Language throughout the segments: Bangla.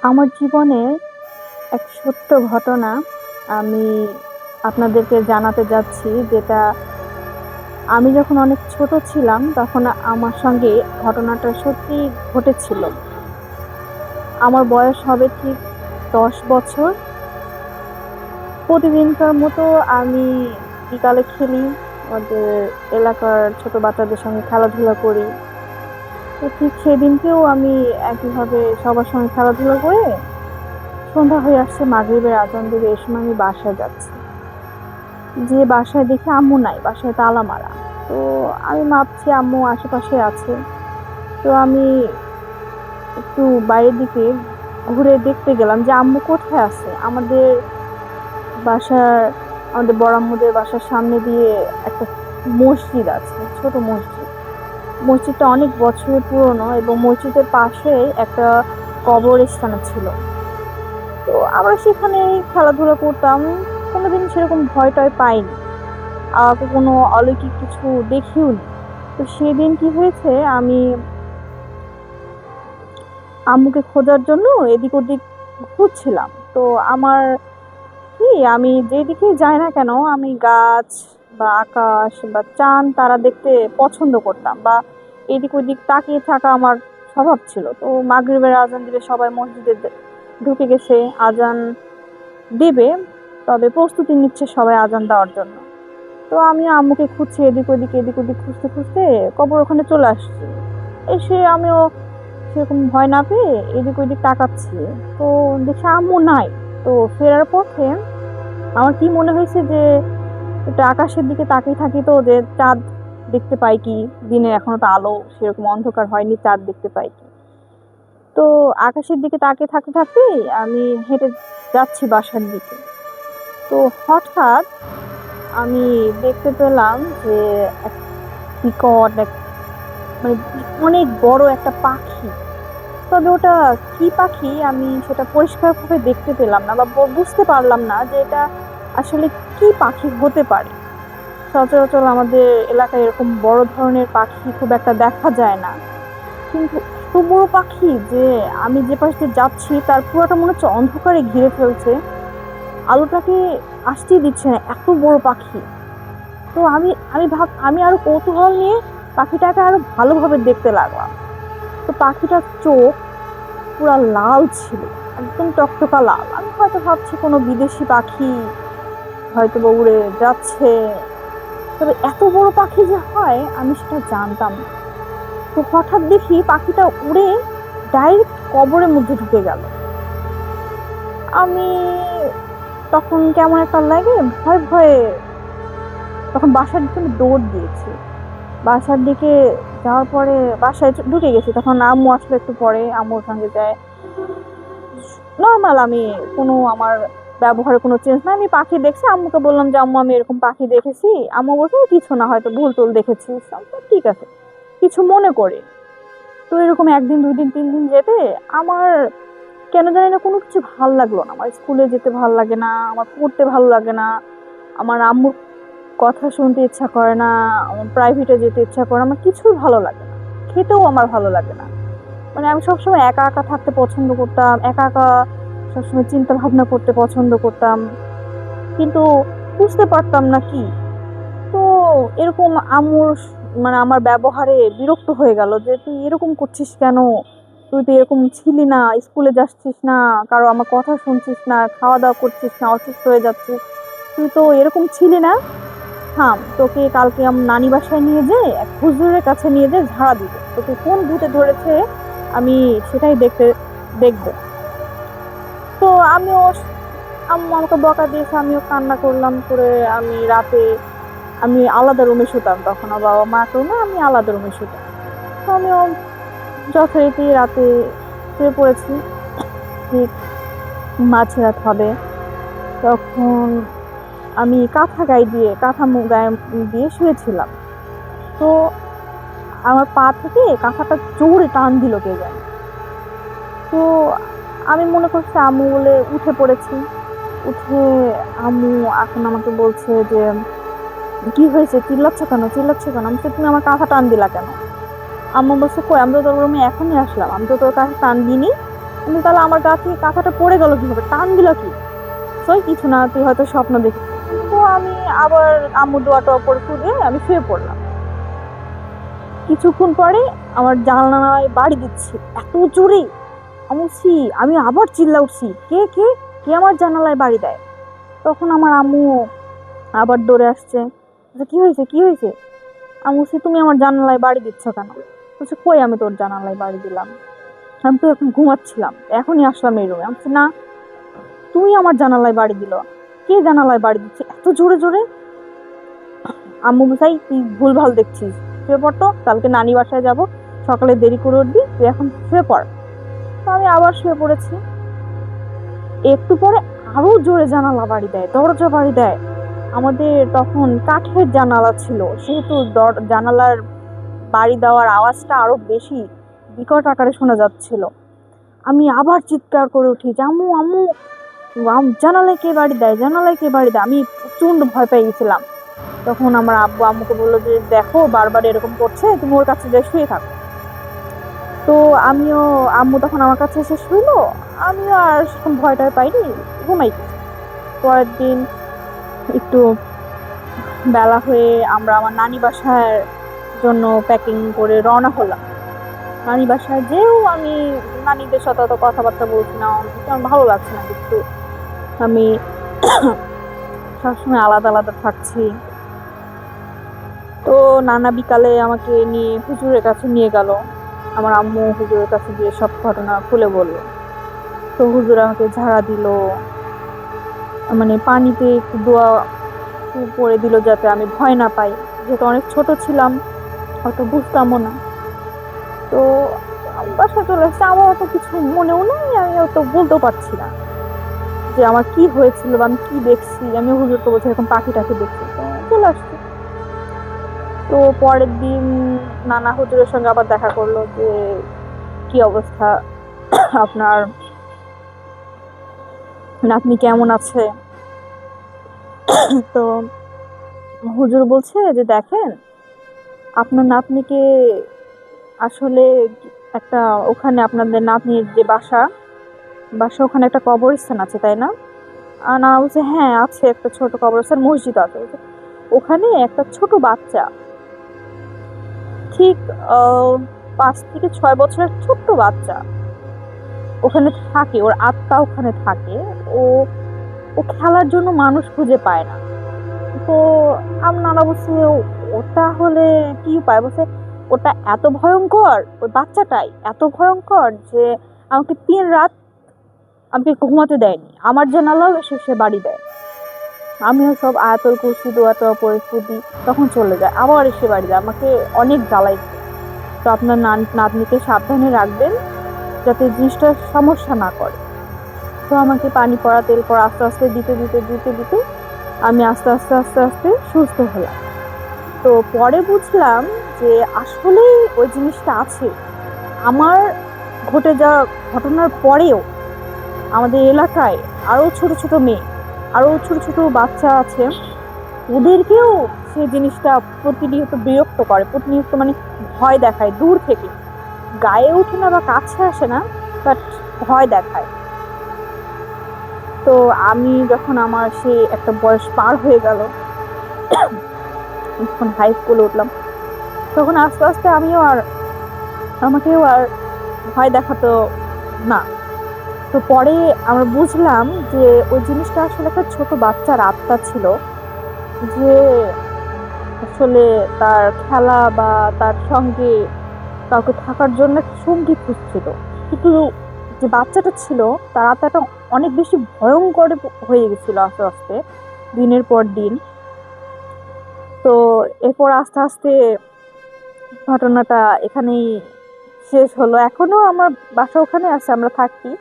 আমার জীবনের এক সত্য ঘটনা আমি আপনাদেরকে জানাতে যাচ্ছি, যেটা আমি যখন অনেক ছোট ছিলাম তখন আমার সঙ্গে ঘটনাটা সত্যিই ঘটেছিল। আমার বয়স হবে ঠিক ১০ বছর। প্রতিদিনকার মতো আমি বিকালে খেলি, আমাদের এলাকার ছোট বাচ্চাদের সঙ্গে খেলাধুলা করি। তো ঠিক সেদিনকেও আমি একইভাবে সবার সঙ্গে খেলাধুলা করে সন্ধ্যা হয়ে আসছে, মাগরিবের আজান দেবে, এই সময় আমি বাসায় যাচ্ছি। যে বাসায় দেখি আম্মু নাই, বাসায় তালা মারা। তো আমি ভাবছি আম্মু আশেপাশে আছে। তো আমি একটু বাইরের দিকে ঘুরে দেখতে গেলাম যে আম্মু কোথায় আছে। বাসার আমাদের বড় আম্মুদের বাসার সামনে দিয়ে একটা মসজিদ আছে, ছোট মসজিদ। মসজিদটা অনেক বছরের পুরনো এবং মসজিদের পাশে একটা কবরস্থান ছিল। তো আমরা সেখানে খেলাধুলা করতাম, কোনোদিন সেরকম ভয় টয় পাইনি, কোনো অলৌকিক কিছু দেখিও নি। তো সেদিন কি হয়েছে, আমি আম্মুকে খোঁজার জন্য এদিক ওদিক খুঁজছিলাম। তো আমার কি, আমি যেদিকে যাই না কেন, আমি গাছ বা আকাশ বা চাঁদ তারা দেখতে পছন্দ করতাম, বা এদিক ওদিক তাকিয়ে থাকা আমার স্বভাব ছিল। তো মাগরিবের আজান দিবে, সবাই মসজিদে ঢুকে গেছে, আজান দেবে, তবে প্রস্তুতি নিচ্ছে সবাই আজান দেওয়ার জন্য। তো আমি আম্মুকে খুঁজছি, এদিক ওদিক খুঁজতে খুঁজতে কবর ওখানে চলে আসছি। এসে আমিও সেরকম ভয় না পেয়ে এদিক ওদিক তাকাচ্ছি। তো দেখি আম্মু নাই। তো ফেরার পথে আমার কি মনে হয়েছে যে একটু আকাশের দিকে তাকিয়ে থাকি, তো যে চাঁদ দেখতে পাই কি, দিনে এখনো তো আলো সেরকম অন্ধকার হয়নি, চাঁদ দেখতে পাই কি। তো আকাশের দিকে তাকিয়ে থাকতে থাকতেই আমি হেঁটে যাচ্ছি বাসার দিকে। তো হঠাৎ আমি দেখতে পেলাম যে এক বিকট এক, মানে অনেক বড় একটা পাখি। তবে ওটা কি পাখি আমি সেটা পরিষ্কারভাবে দেখতে পেলাম না, বা বুঝতে পারলাম না যে এটা আসলে কি পাখি হতে পারে। সচরাচর আমাদের এলাকায় এরকম বড় ধরনের পাখি খুব একটা দেখা যায় না, কিন্তু এত বড় পাখি যে আমি যে পাশ দিয়ে যাচ্ছি তার পুরোটা মনে হচ্ছে অন্ধকারে ঘিরে ফেলছে, আলোটাকে আসতেই দিচ্ছে না, এত বড় পাখি। তো আমি আরো কৌতূহল নিয়ে পাখিটাকে আরো ভালোভাবে দেখতে লাগলাম। তো পাখিটার চোখ পুরা লাল ছিল, একদম টকটকা লাল। আমি হয়তো ভাবছি কোনো বিদেশি পাখি হয়তো বা উড়ে যাচ্ছে, তবে এত বড় পাখি যে হয় আমি সেটা জানতাম না। তো হঠাৎ দেখি পাখিটা উড়ে ডাইরেক্ট কবরের মধ্যে ঢুকে গেল। আমি তখন কেমন একটা লাগে, ভয়ে ভয়ে তখন বাসার দিকে আমি দৌড় দিয়েছি। বাসার দিকে যাওয়ার পরে বাসায় ঢুকে গেছি, তখন আম্মু আসলে একটু পরে, আম্মুর সঙ্গে যায় নর্মাল। আমি কোনো আমার ব্যবহারে কোনো চেঞ্জ না, আমি পাখি দেখছি, আম্মুকে বললাম যে আম্মু আমি এরকম পাখি দেখেছি। আম্মু বলছে কিছু না, হয়তো ভুল টুল দেখেছিস। আমি বললাম, ঠিক আছে, কিছু মনে করে। তো এরকম একদিন, ২ দিন, ৩ দিন যেতে আমার কেন জানি না কোনো কিছু ভাল লাগলো না। আমার স্কুলে যেতে ভাল লাগে না, আমার পড়তে ভালো লাগে না, আমার আম্মুর কথা শুনতে ইচ্ছা করে না, আমার প্রাইভেটে যেতে ইচ্ছা করে না, আমার কিছুই ভালো লাগে না, খেতেও আমার ভালো লাগে না। মানে আমি সবসময় একা একা থাকতে পছন্দ করতাম, একা একা সবসময় চিন্তা ভাবনা করতে পছন্দ করতাম, কিন্তু বুঝতে পারতাম না কি। তো এরকম আম্মুর মানে আমার ব্যবহারে বিরক্ত হয়ে গেল যে তুই এরকম করছিস কেন, তুই তো এরকম ছিলি না, স্কুলে যাচ্ছিস না, কারো আমার কথা শুনছিস না, খাওয়া দাওয়া করছিস না, অসুস্থ হয়ে যাচ্ছিস, তুই তো এরকম ছিলি না। থাম, তোকে কালকে আমার নানি বাসায় নিয়ে যে এক হুজুরের কাছে নিয়ে যে ঝাড়া দিব, তোকে কোন ভূতে ধরেছে আমি সেটাই দেখবো। তো আম্মু আমাকে বকা দিয়েছে, আমিও কান্না করলাম করে। আমি রাতে আমি আলাদা রুমে শুতাম, তখন আমার বাবা মা কেউ না, আমি আলাদা রুমে শুতাম। তো আমিও যথারীতি রাতে শুয়ে পড়েছি। ঠিক মাঝরাত হবে, তখন আমি গায়ে দিয়ে শুয়েছিলাম। তো আমার পা থেকে কাঁথাটা জোরে টান দিল কে জানে। তো আমি মনে করছি আম্মু বলে উঠে পড়েছি। উঠে আম্মু এখন আমাকে বলছে যে কি হয়েছে, চিল্লাচ্ছ কেন? আমি বলছি, তুমি আমার কাঁথা টান দিলা কেন? আম্মু বলছে, কই, আমি তো তোর রুমে এখনই আসলাম, আমি তো তোর কাছে টান দিইনি। কিন্তু তাহলে আমার গা থেকে কাঁথাটা পড়ে গেল কিভাবে, টান দিল কি? সই কিছু না, তুই হয়তো স্বপ্ন দেখি। তো আমি আবার আম্মু দোয়া টোয়া করে খুঁজে আমি শুয়ে পড়লাম। কিছুক্ষণ পরে আমার জানালায় বাড়ি দিচ্ছে এত জোরে, আমি আবার চিল্লা উঠছি, কে কে কে আমার জানালায় বাড়ি দেয়? তখন আমার আম্মু আবার দৌড়ে আসছে, কি হয়েছে কি হয়েছে? আমি বলছি, তুমি আমার জানালায় বাড়ি দিচ্ছ কেন? বলছে, কই আমি তোর জানালায় বাড়ি দিলাম? আমি তো এখন ঘুমাচ্ছিলাম, এখনই আসলাম এই রুমে। আমি বলছি, না, তুমি আমার জানালায় বাড়ি দিল। কে জানালায় বাড়ি দিচ্ছে এত জোরে জোরে? আম্মু বলছাই, তুই ভুলভাল দেখছিস, শুয়ে পড়তো, কালকে নানি বাসায় যাব, সকালে দেরি করে উঠবি, তুই এখন শুয়ে পড়। তো আমি আবার শুয়ে পড়েছি। একটু পরে আরো জোরে জানালা বাড়ি দেয়, দরজা বাড়ি দেয়। আমাদের তখন কাঠের জানালা ছিল, সেহেতু জানালার বাড়ি দেওয়ার আওয়াজটা আরো বেশি বিকট আকারে শোনা যাচ্ছিল। আমি আবার চিৎকার করে উঠি যে, আম্মু আম্মু, জানালায় কে বাড়ি দেয়, জানালায় কে বাড়ি দেয়? আমি প্রচন্ড ভয় পেয়ে গেছিলাম। তখন আমার আব্বু আম্মুকে বললো যে, দেখো বারবার এরকম করছে, তুমি ওর কাছে যাই শুয়ে থাকো। তো আমিও, আম্মু তখন আমার কাছে এসে শুইলো, আমিও আর সেরকম ভয়টায় পাইনি, ঘুমাই। পরের দিন একটু বেলা হয়ে আমরা আমার নানি বাসার জন্য প্যাকিং করে রওনা হলাম। নানি বাসায় যেও আমি নানিদের সাথে অত কথাবার্তা বলছি না, আমার ভালো লাগছে না কিন্তু। আমি সবসময় আলাদা আলাদা থাকছি। তো নানা বিকালে আমাকে নিয়ে হুজুরের কাছে নিয়ে গেল। আমার আম্মু হুজুরের কাছে গিয়ে সব ঘটনা খুলে বলল। তো হুজুর আমাকে ঝাড়া দিল, মানে পানিতে একটু দোয়া পরে দিল যাতে আমি ভয় না পাই, যেহেতু অনেক ছোট ছিলাম, অত বুঝতামও না। তো বাসায় চলে আসছে, আমার অত কিছু মনেও নাই, আমি অত বলতেও পারছি না যে আমার কি হয়েছিল বা আমি কি দেখছি। আমি হুজুরকে বলছি এরকম পাখি টাখি দেখছি, তো চলে আসছি। তো পরের দিন নানা হুজুরের সঙ্গে আবার দেখা করলো যে, কি অবস্থা আপনার, নাতনি কেমন আছে? তো হুজুর বলছে যে, দেখেন আপনার নাতনিকে আসলে একটা, ওখানে আপনাদের নাতনির যে বাসা বাসা ওখানে একটা কবরস্থান আছে তাই না? না, বলছে হ্যাঁ আছে, একটা ছোট কবরস্থান, মসজিদ আছে। ওখানে একটা ছোট বাচ্চা, ঠিক 5 থেকে 6 বছরের ছোট্ট বাচ্চা ওখানে থাকে, ওর আত্মা ওখানে থাকে। ও ও খেলার জন্য মানুষ খুঁজে পায় না। তো নানা বলছে, ওটা হলে কি উপায়? বলছে, ওটা এত ভয়ঙ্কর, ওই বাচ্চাটাই এত ভয়ঙ্কর যে আমাকে 3 রাত আমাকে ঘুমাতে দেয়নি, আমার জানালাও এসে সে বাড়ি দেয়। আমিও সব আয়াতুল কুরসি দোয়া টোয়া পড়ে খুদি, তখন চলে যায়, আবার এসে বাড়ি দেয়, আমাকে অনেক জ্বালাইছে। তো আপনার নাতনিকে সাবধানে রাখবেন যাতে জিনিসটা সমস্যা না করে। তো আমাকে পানি পড়া তেল পড়া আস্তে আস্তে দিতে দিতে দিতে দিতে আমি আস্তে আস্তে আস্তে আস্তে সুস্থ হলাম। তো পরে বুঝলাম যে আসলে ওই জিনিসটা আছে। আমার ঘটে যাওয়া ঘটনার পরেও আমাদের এলাকায় আরো ছোট ছোট মেয়ে, আরো ছোট ছোট বাচ্চা আছে, ওদেরকেও সেই জিনিসটা প্রতিনিয়ত বিরক্ত করে, প্রতিনিয়ত মানে ভয় দেখায় দূর থেকে, গায়ে ওঠে না বা কাছে আসে না, বাট ভয় দেখায়। তো আমি যখন আমার সে একটা বয়স পার হয়ে গেল, যখন হাই স্কুলে উঠলাম, তখন আস্তে আস্তে আমাকেও আর ভয় দেখাতো না। তো পরে আমরা বুঝলাম যে ওই জিনিসটা আসলে একটা ছোট বাচ্চার আত্মা ছিল, যে আসলে তার খেলা বা তার সঙ্গে কাউকে থাকার জন্য একটা সঙ্গী খুঁজছিল। কিন্তু যে বাচ্চাটা ছিল তার আত্মাটা অনেক বেশি ভয়ঙ্কর হয়ে গেছিল আস্তে আস্তে, দিনের পর দিন। তো এরপর আস্তে আস্তে ঘটনাটা এখানেই শেষ হলো। এখনো আমার বাসা ওখানে আছে, আমরা থাকি,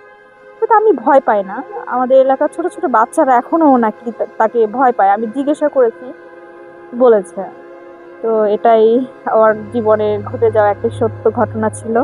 বাট আমি ভয় পাই না। আমাদের এলাকার ছোট ছোট বাচ্চারা এখনো নাকি তাকে ভয় পায়, আমি জিজ্ঞাসা করেছি, বলেছে। তো এটাই আমার জীবনে ঘটে যাওয়া একটি সত্য ঘটনা ছিল।